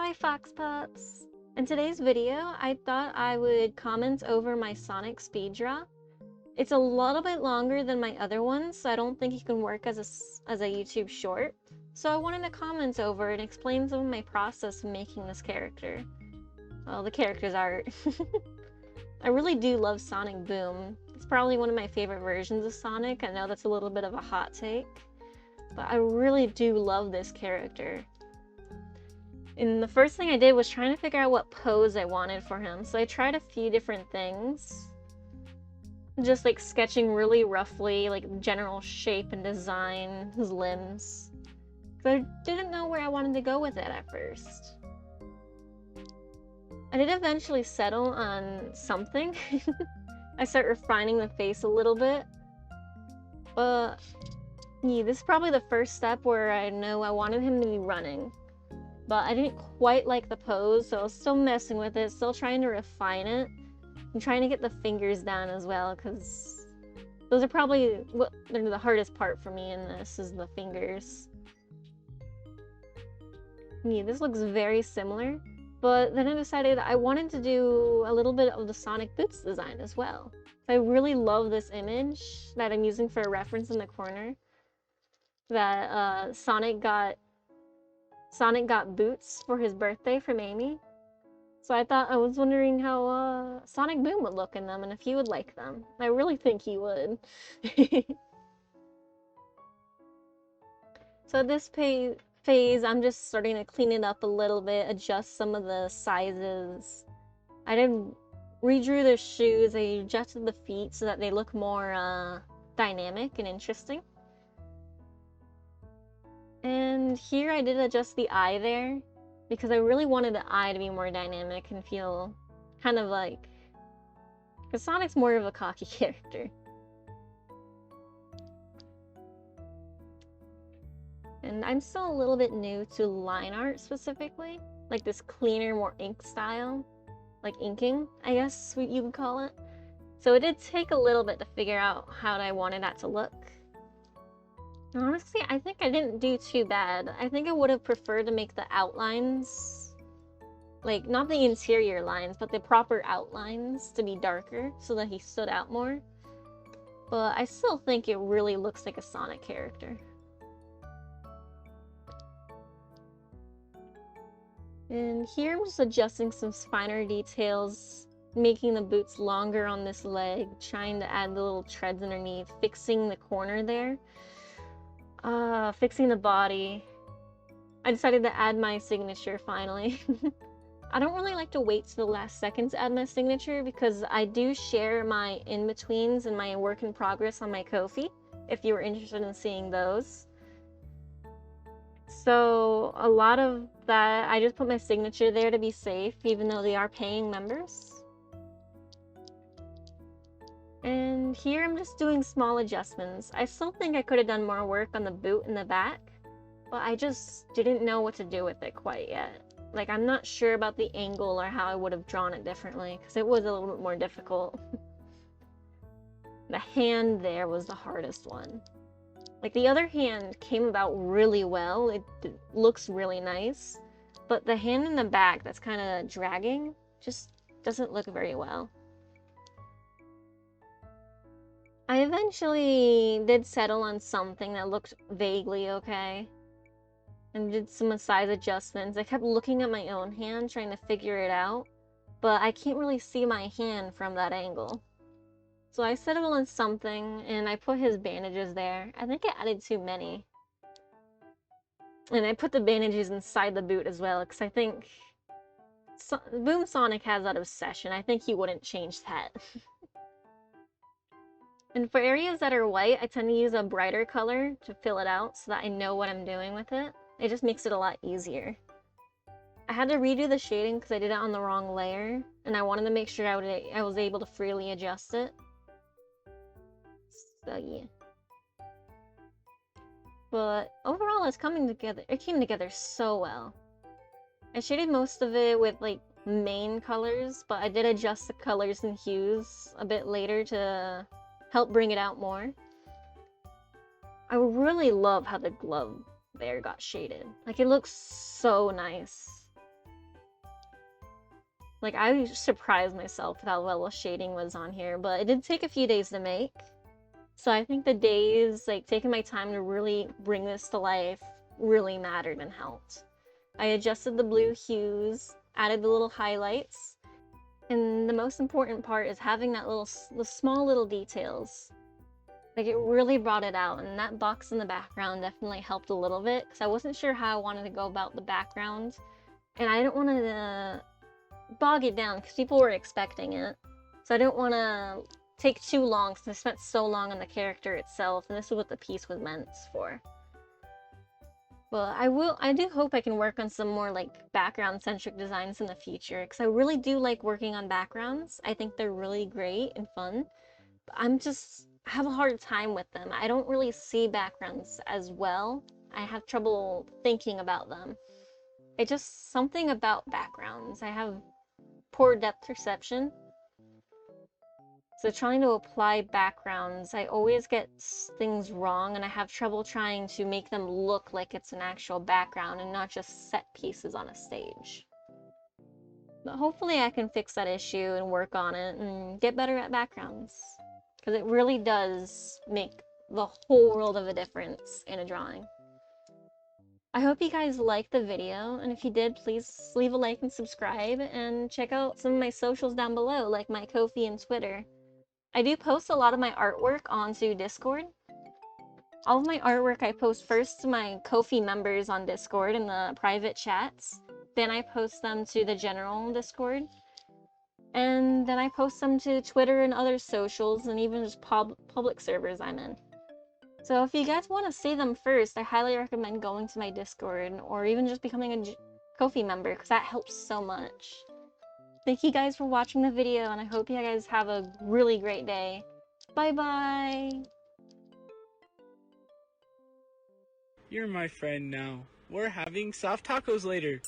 Hi Fox Pups! In today's video, I thought I would comment over my Sonic speed draw. It's a little bit longer than my other ones, so I don't think it can work as a YouTube short. So I wanted to comment over and explain some of my process in making this character. Well, the character's art. I really do love Sonic Boom. It's probably one of my favorite versions of Sonic. I know that's a little bit of a hot take, but I really do love this character. And the first thing I did was trying to figure out what pose I wanted for him. So I tried a few different things. Just like sketching really roughly, like general shape and design, his limbs. But I didn't know where I wanted to go with it at first. I did eventually settle on something. I start refining the face a little bit. But yeah, this is probably the first step where I know I wanted him to be running. But I didn't quite like the pose, so I was still messing with it, still trying to refine it. I'm trying to get the fingers down as well, because those are probably they're the hardest part for me in this, is the fingers. Yeah, this looks very similar, but then I decided I wanted to do a little bit of the Sonic Boots design as well. I really love this image that I'm using for a reference in the corner, that Sonic got boots for his birthday from Amy. So I was wondering how Sonic Boom would look in them and if he would like them. I really think he would. So at this phase, I'm just starting to clean it up a little bit, adjust some of the sizes. I redrew the shoes, I adjusted the feet so that they look more dynamic and interesting. And here I did adjust the eye there, because I really wanted the eye to be more dynamic and feel kind of like... because Sonic's more of a cocky character. And I'm still a little bit new to line art specifically, like this cleaner, more ink style. Like inking, I guess you would call it. So it did take a little bit to figure out how I wanted that to look. Honestly, I think I didn't do too bad. I think I would have preferred to make the outlines, like, not the interior lines, but the proper outlines to be darker so that he stood out more. But I still think it really looks like a Sonic character. And here I'm just adjusting some finer details, making the boots longer on this leg, trying to add the little treads underneath, fixing the corner there. Fixing the body. I decided to add my signature finally. I don't really like to wait till the last second to add my signature, because I do share my in-betweens and my work in progress on my Ko-fi, if you were interested in seeing those. So a lot of that, I just put my signature there to be safe, even though they are paying members. And here I'm just doing small adjustments. I still think I could have done more work on the boot in the back, but I just didn't know what to do with it quite yet. Like, I'm not sure about the angle or how I would have drawn it differently, because it was a little bit more difficult. The hand there was the hardest one. Like, the other hand came about really well. It looks really nice, but the hand in the back that's kind of dragging just doesn't look very well. I eventually did settle on something that looked vaguely okay, and did some size adjustments. I kept looking at my own hand, trying to figure it out, but I can't really see my hand from that angle. So I settled on something, and I put his bandages there. I think I added too many. And I put the bandages inside the boot as well, because I think Boom Sonic has that obsession. I think he wouldn't change that. And for areas that are white, I tend to use a brighter color to fill it out so that I know what I'm doing with it. It just makes it a lot easier. I had to redo the shading because I did it on the wrong layer, and I wanted to make sure I was able to freely adjust it. So yeah. But overall, it came together so well. I shaded most of it with like main colors, but I did adjust the colors and hues a bit later to help bring it out more. I really love how the glove there got shaded. Like, it looks so nice. Like, I surprised myself with how well the shading was on here, but it did take a few days to make. So I think the days, like, taking my time to really bring this to life really mattered and helped. I adjusted the blue hues, added the little highlights, and the most important part is having the small little details. Like, it really brought it out, and that box in the background definitely helped a little bit, because I wasn't sure how I wanted to go about the background, and I didn't want to bog it down, because people were expecting it. So I didn't want to take too long, because I spent so long on the character itself, and this is what the piece was meant for. Well, I do hope I can work on some more, like, background-centric designs in the future, because I really do like working on backgrounds. I think they're really great and fun. I have a hard time with them. I don't really see backgrounds as well. I have trouble thinking about them. It's just something about backgrounds. I have poor depth perception. So trying to apply backgrounds, I always get things wrong, and I have trouble trying to make them look like it's an actual background and not just set pieces on a stage. But hopefully I can fix that issue and work on it and get better at backgrounds, because it really does make the whole world of a difference in a drawing. I hope you guys liked the video, and if you did, please leave a like and subscribe, and check out some of my socials down below, like my Ko-fi and Twitter. I do post a lot of my artwork onto Discord. All of my artwork I post first to my Ko-fi members on Discord in the private chats. Then I post them to the general Discord. And then I post them to Twitter and other socials, and even just public servers I'm in. So if you guys want to see them first, I highly recommend going to my Discord, or even just becoming a Ko-fi member, because that helps so much. Thank you guys for watching the video, and I hope you guys have a really great day. Bye-bye! You're my friend now. We're having soft tacos later.